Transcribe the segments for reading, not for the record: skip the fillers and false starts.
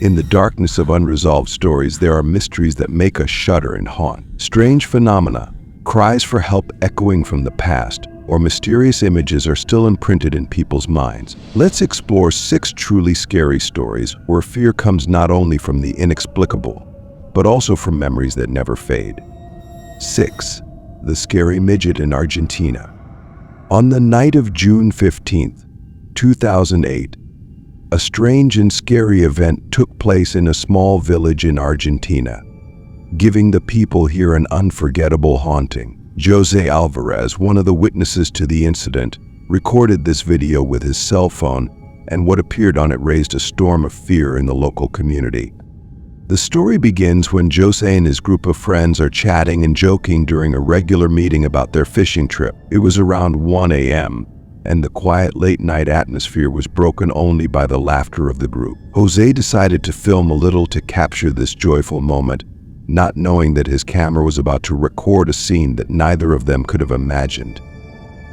In the darkness of unresolved stories, there are mysteries that make us shudder and haunt. Strange phenomena, cries for help echoing from the past, or mysterious images are still imprinted in people's minds. Let's explore 6 truly scary stories where fear comes not only from the inexplicable, but also from memories that never fade. 6. The Scary Midget in Argentina. On the night of June 15, 2008, a strange and scary event took place in a small village in Argentina, giving the people here an unforgettable haunting. Jose Alvarez, one of the witnesses to the incident, recorded this video with his cell phone, and what appeared on it raised a storm of fear in the local community. The story begins when Jose and his group of friends are chatting and joking during a regular meeting about their fishing trip. It was around 1 a.m., and the quiet late-night atmosphere was broken only by the laughter of the group. Jose decided to film a little to capture this joyful moment, not knowing that his camera was about to record a scene that neither of them could have imagined.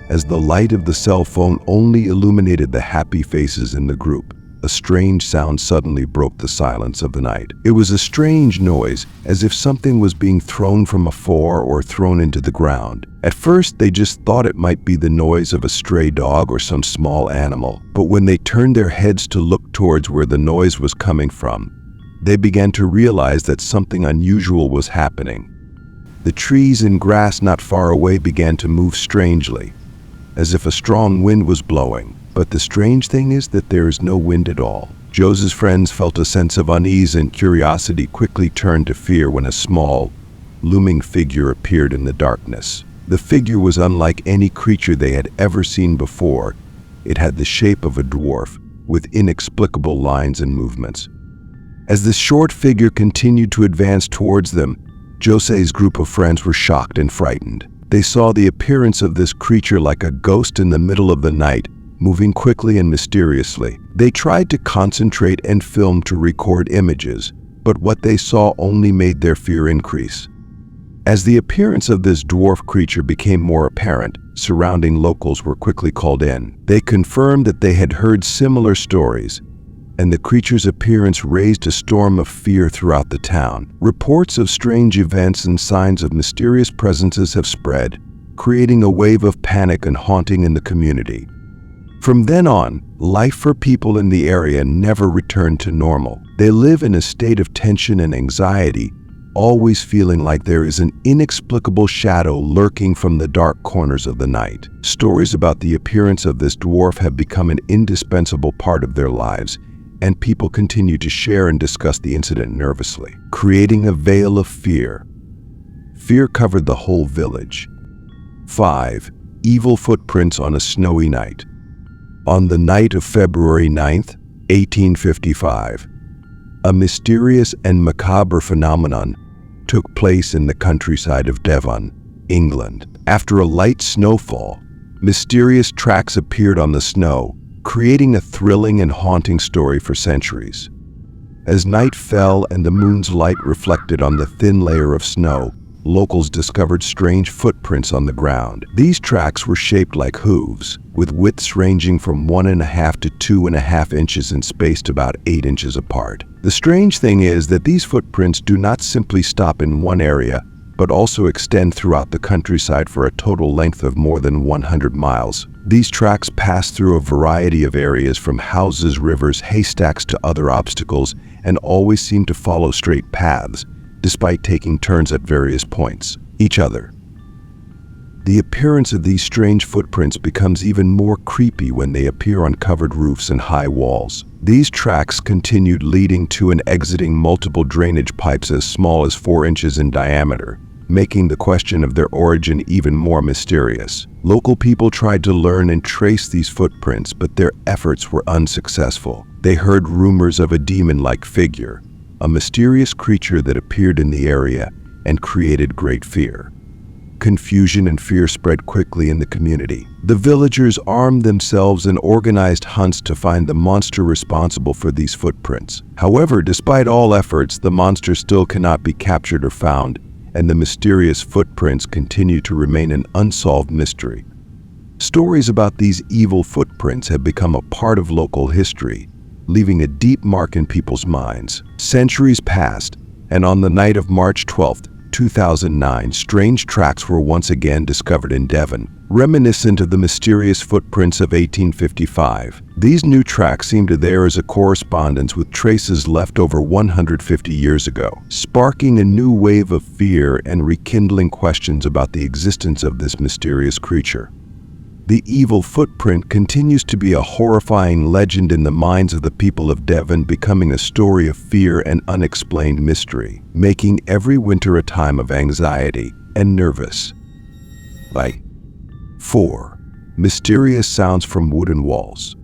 As the light of the cell phone only illuminated the happy faces in the group, a strange sound suddenly broke the silence of the night. It was a strange noise, as if something was being thrown from afar or thrown into the ground. At first, they just thought it might be the noise of a stray dog or some small animal. But when they turned their heads to look towards where the noise was coming from, they began to realize that something unusual was happening. The trees and grass not far away began to move strangely, as if a strong wind was blowing. But the strange thing is that there is no wind at all. Jose's friends felt a sense of unease, and curiosity quickly turned to fear when a small, looming figure appeared in the darkness. The figure was unlike any creature they had ever seen before. It had the shape of a dwarf, with inexplicable lines and movements. As the short figure continued to advance towards them, Jose's group of friends were shocked and frightened. They saw the appearance of this creature like a ghost in the middle of the night, moving quickly and mysteriously. They tried to concentrate and film to record images, but what they saw only made their fear increase. As the appearance of this dwarf creature became more apparent, surrounding locals were quickly called in. They confirmed that they had heard similar stories, and the creature's appearance raised a storm of fear throughout the town. Reports of strange events and signs of mysterious presences have spread, creating a wave of panic and haunting in the community. From then on, life for people in the area never returned to normal. They live in a state of tension and anxiety, always feeling like there is an inexplicable shadow lurking from the dark corners of the night. Stories about the appearance of this dwarf have become an indispensable part of their lives, and people continue to share and discuss the incident nervously, creating a veil of fear. Fear covered the whole village. 5. Evil footprints on a snowy night. On the night of February 9, 1855, a mysterious and macabre phenomenon took place in the countryside of Devon, England. After a light snowfall, mysterious tracks appeared on the snow, creating a thrilling and haunting story for centuries. As night fell and the moon's light reflected on the thin layer of snow, locals discovered strange footprints on the ground. These tracks were shaped like hooves, with widths ranging from 1.5 to 2.5 inches and spaced about 8 inches apart. The strange thing is that these footprints do not simply stop in one area, but also extend throughout the countryside for a total length of more than 100 miles. These tracks pass through a variety of areas, from houses, rivers, haystacks to other obstacles, and always seem to follow straight paths, despite taking turns at various points. Each other. The appearance of these strange footprints becomes even more creepy when they appear on covered roofs and high walls. These tracks continued, leading to and exiting multiple drainage pipes as small as 4 inches in diameter, making the question of their origin even more mysterious. Local people tried to learn and trace these footprints, but their efforts were unsuccessful. They heard rumors of a demon-like figure, a mysterious creature that appeared in the area and created great fear. Confusion and fear spread quickly in the community. The villagers armed themselves and organized hunts to find the monster responsible for these footprints. However, despite all efforts, the monster still cannot be captured or found, and the mysterious footprints continue to remain an unsolved mystery. Stories about these evil footprints have become a part of local history, leaving a deep mark in people's minds. Centuries passed, and on the night of March 12, 2009, strange tracks were once again discovered in Devon, reminiscent of the mysterious footprints of 1855. These new tracks seemed to there as a correspondence with traces left over 150 years ago, sparking a new wave of fear and rekindling questions about the existence of this mysterious creature. The evil footprint continues to be a horrifying legend in the minds of the people of Devon, becoming a story of fear and unexplained mystery, making every winter a time of anxiety and nervous. 4. Mysterious sounds from wooden walls.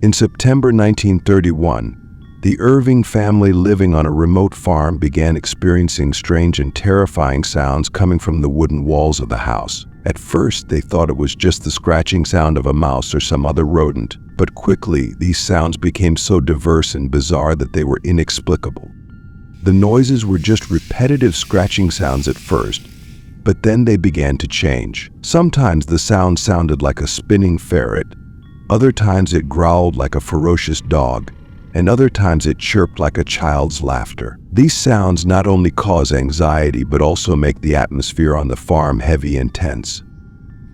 In September 1931, the Irving family living on a remote farm began experiencing strange and terrifying sounds coming from the wooden walls of the house. At first, they thought it was just the scratching sound of a mouse or some other rodent, but quickly these sounds became so diverse and bizarre that they were inexplicable. The noises were just repetitive scratching sounds at first, but then they began to change. Sometimes the sound sounded like a spinning ferret, other times it growled like a ferocious dog, and other times it chirped like a child's laughter. These sounds not only cause anxiety but also make the atmosphere on the farm heavy and tense.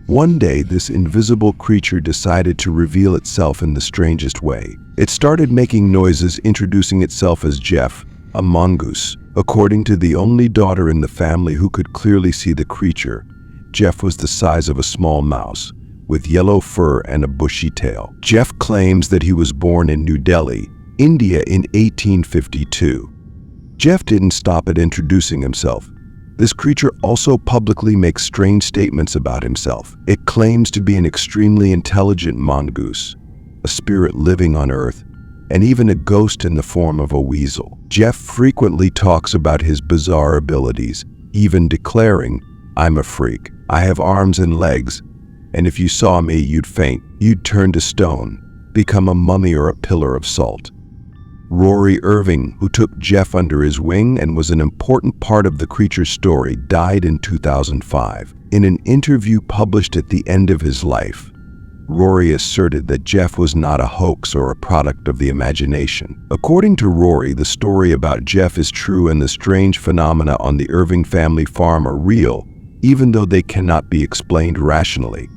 One day, this invisible creature decided to reveal itself in the strangest way. It started making noises, introducing itself as Jeff, a mongoose. According to the only daughter in the family who could clearly see the creature, Jeff was the size of a small mouse, with yellow fur and a bushy tail. Jeff claims that he was born in New Delhi, India in 1852. Jeff didn't stop at introducing himself. This creature also publicly makes strange statements about himself. It claims to be an extremely intelligent mongoose, a spirit living on Earth, and even a ghost in the form of a weasel. Jeff frequently talks about his bizarre abilities, even declaring, "I'm a freak. I have arms and legs, and if you saw me, you'd faint. You'd turn to stone, become a mummy or a pillar of salt." Rory Irving, who took Jeff under his wing and was an important part of the creature's story, died in 2005. In an interview published at the end of his life, Rory asserted that Jeff was not a hoax or a product of the imagination. According to Rory, the story about Jeff is true and the strange phenomena on the Irving family farm are real, even though they cannot be explained rationally.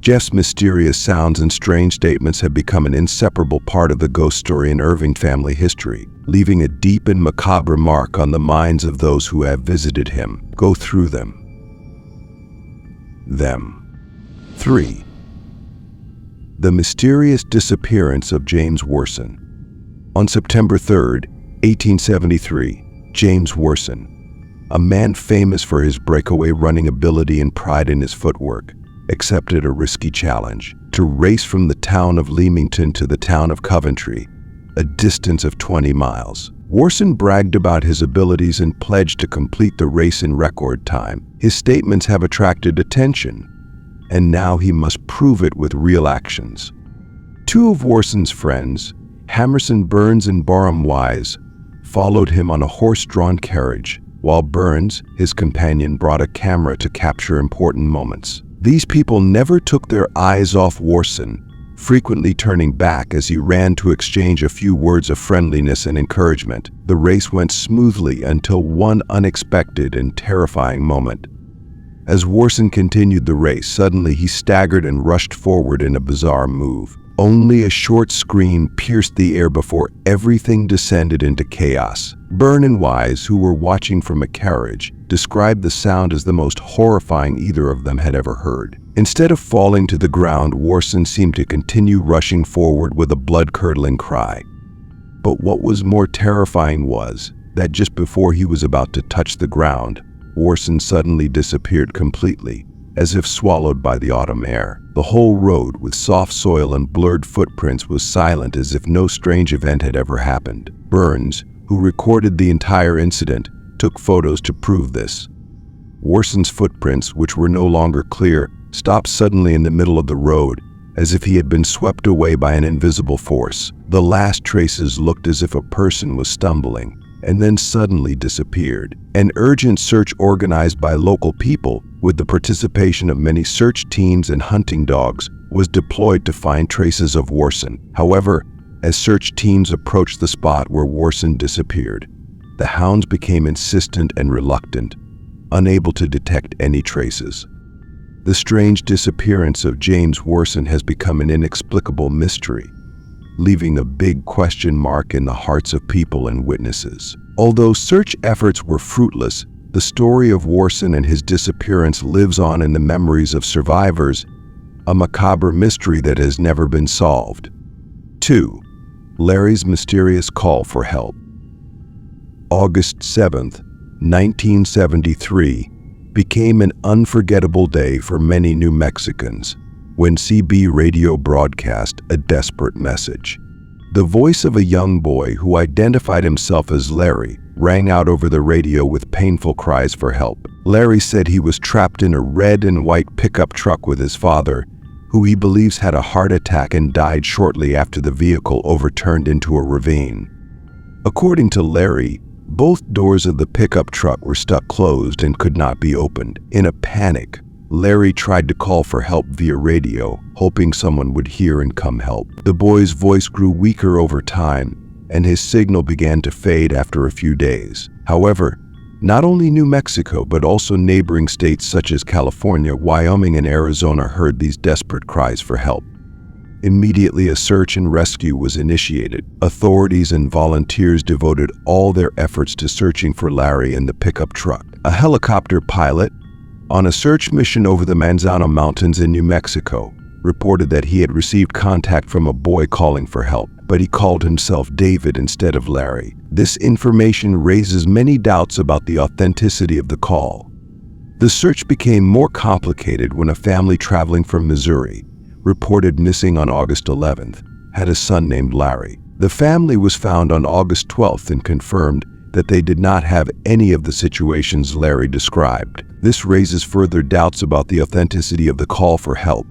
Jeff's mysterious sounds and strange statements have become an inseparable part of the ghost story in Irving family history, leaving a deep and macabre mark on the minds of those who have visited him. Go through them. 3. The mysterious disappearance of James Worson. On September 3, 1873, James Worson, a man famous for his breakaway running ability and pride in his footwork, accepted a risky challenge to race from the town of Leamington to the town of Coventry, a distance of 20 miles. Worson bragged about his abilities and pledged to complete the race in record time. His statements have attracted attention, and now he must prove it with real actions. Two of Worson's friends, Hammerson Burns and Barham Wise, followed him on a horse-drawn carriage, while Burns, his companion, brought a camera to capture important moments. These people never took their eyes off Worson, frequently turning back as he ran to exchange a few words of friendliness and encouragement. The race went smoothly until one unexpected and terrifying moment. As Worson continued the race, suddenly he staggered and rushed forward in a bizarre move. Only a short scream pierced the air before everything descended into chaos. Burn and Wise, who were watching from a carriage, described the sound as the most horrifying either of them had ever heard. Instead of falling to the ground, Worson seemed to continue rushing forward with a blood-curdling cry. But what was more terrifying was that just before he was about to touch the ground, Worson suddenly disappeared completely, as if swallowed by the autumn air. The whole road, with soft soil and blurred footprints, was silent, as if no strange event had ever happened. Burns, who recorded the entire incident, took photos to prove this. Worson's footprints, which were no longer clear, stopped suddenly in the middle of the road, as if he had been swept away by an invisible force. The last traces looked as if a person was stumbling, and then suddenly disappeared. An urgent search organized by local people, with the participation of many search teams and hunting dogs, was deployed to find traces of Worson. However, As search teams approached the spot where Worson disappeared, the hounds became insistent and reluctant, unable to detect any traces. The strange disappearance of James Worson has become an inexplicable mystery, leaving a big question mark in the hearts of people and witnesses. Although search efforts were fruitless, the story of Worson and his disappearance lives on in the memories of survivors, a macabre mystery that has never been solved. 2. Larry's mysterious call for help. August 7, 1973, became an unforgettable day for many New Mexicans when CB radio broadcast a desperate message. The voice of a young boy who identified himself as Larry rang out over the radio with painful cries for help. Larry said he was trapped in a red and white pickup truck with his father, who he believes had a heart attack and died shortly after the vehicle overturned into a ravine. According to Larry, both doors of the pickup truck were stuck closed and could not be opened. In a panic, Larry tried to call for help via radio, hoping someone would hear and come help. The boy's voice grew weaker over time, and his signal began to fade after a few days. However, not only New Mexico, but also neighboring states such as California, Wyoming, and Arizona heard these desperate cries for help. Immediately, a search and rescue was initiated. Authorities and volunteers devoted all their efforts to searching for Larry in the pickup truck. A helicopter pilot, on a search mission over the Manzano Mountains in New Mexico, reported that he had received contact from a boy calling for help, but he called himself David instead of Larry. This information raises many doubts about the authenticity of the call. The search became more complicated when a family traveling from Missouri, reported missing on August 11th, had a son named Larry. The family was found on August 12th and confirmed that they did not have any of the situations Larry described. This raises further doubts about the authenticity of the call for help.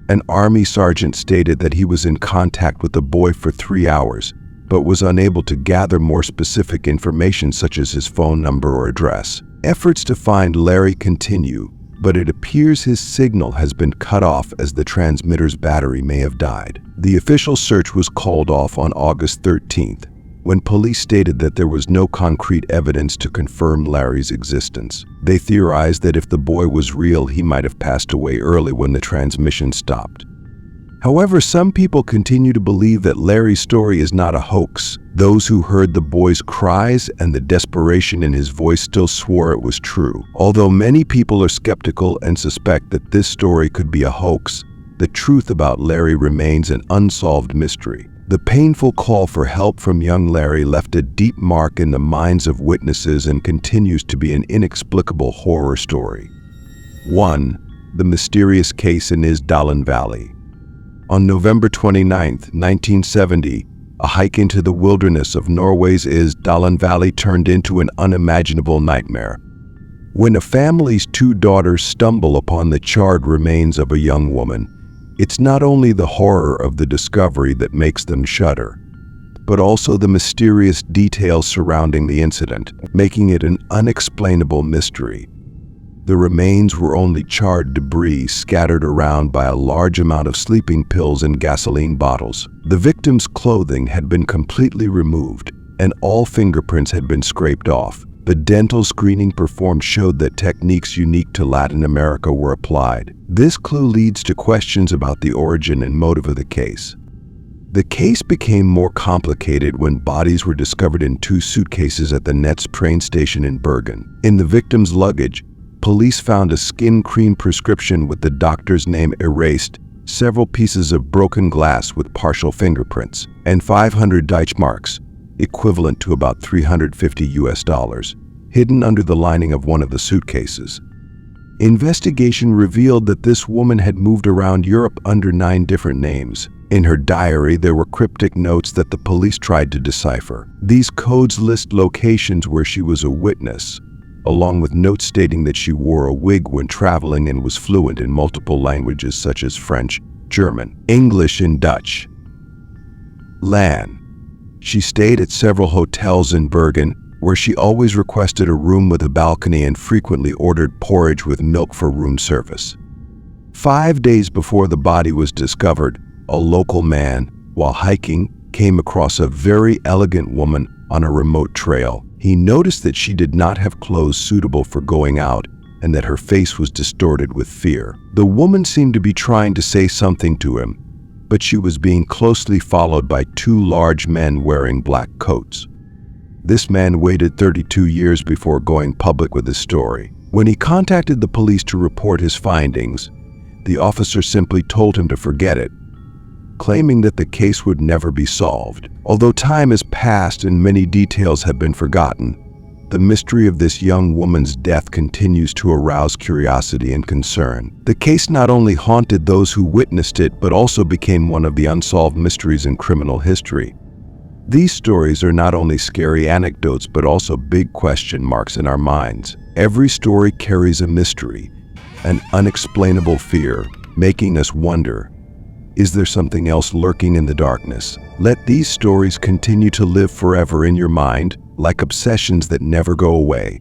An Army sergeant stated that he was in contact with the boy for 3 hours, but was unable to gather more specific information such as his phone number or address. Efforts to find Larry continue, but it appears his signal has been cut off as the transmitter's battery may have died. The official search was called off on August 13th, when police stated that there was no concrete evidence to confirm Larry's existence. They theorized that if the boy was real, he might have passed away early when the transmission stopped. However, some people continue to believe that Larry's story is not a hoax. Those who heard the boy's cries and the desperation in his voice still swore it was true. Although many people are skeptical and suspect that this story could be a hoax, the truth about Larry remains an unsolved mystery. The painful call for help from young Larry left a deep mark in the minds of witnesses and continues to be an inexplicable horror story. 1. The mysterious case in Isdal Valley. On November 29, 1970, a hike into the wilderness of Norway's Isdal Valley turned into an unimaginable nightmare. When a family's 2 daughters stumble upon the charred remains of a young woman, it's not only the horror of the discovery that makes them shudder, but also the mysterious details surrounding the incident, making it an unexplainable mystery. The remains were only charred debris scattered around by a large amount of sleeping pills and gasoline bottles. The victim's clothing had been completely removed, and all fingerprints had been scraped off. The dental screening performed showed that techniques unique to Latin America were applied. This clue leads to questions about the origin and motive of the case. The case became more complicated when bodies were discovered in 2 suitcases at the Nets train station in Bergen. In the victim's luggage, police found a skin cream prescription with the doctor's name erased, several pieces of broken glass with partial fingerprints, and 500 Deutschmarks, equivalent to about $350, hidden under the lining of one of the suitcases. Investigation revealed that this woman had moved around Europe under 9 different names. In her diary, there were cryptic notes that the police tried to decipher. These codes list locations where she was a witness, along with notes stating that she wore a wig when traveling and was fluent in multiple languages such as French, German, English, and Dutch. Lan. She stayed at several hotels in Bergen, where she always requested a room with a balcony and frequently ordered porridge with milk for room service. 5 days before the body was discovered, a local man, while hiking, came across a very elegant woman on a remote trail. He noticed that she did not have clothes suitable for going out and that her face was distorted with fear. The woman seemed to be trying to say something to him, but she was being closely followed by two large men wearing black coats. This man waited 32 years before going public with his story. When he contacted the police to report his findings, the officer simply told him to forget it, claiming that the case would never be solved. Although time has passed and many details have been forgotten, the mystery of this young woman's death continues to arouse curiosity and concern. The case not only haunted those who witnessed it, but also became one of the unsolved mysteries in criminal history. These stories are not only scary anecdotes, but also big question marks in our minds. Every story carries a mystery, an unexplainable fear, making us wonder, is there something else lurking in the darkness? Let these stories continue to live forever in your mind, like obsessions that never go away.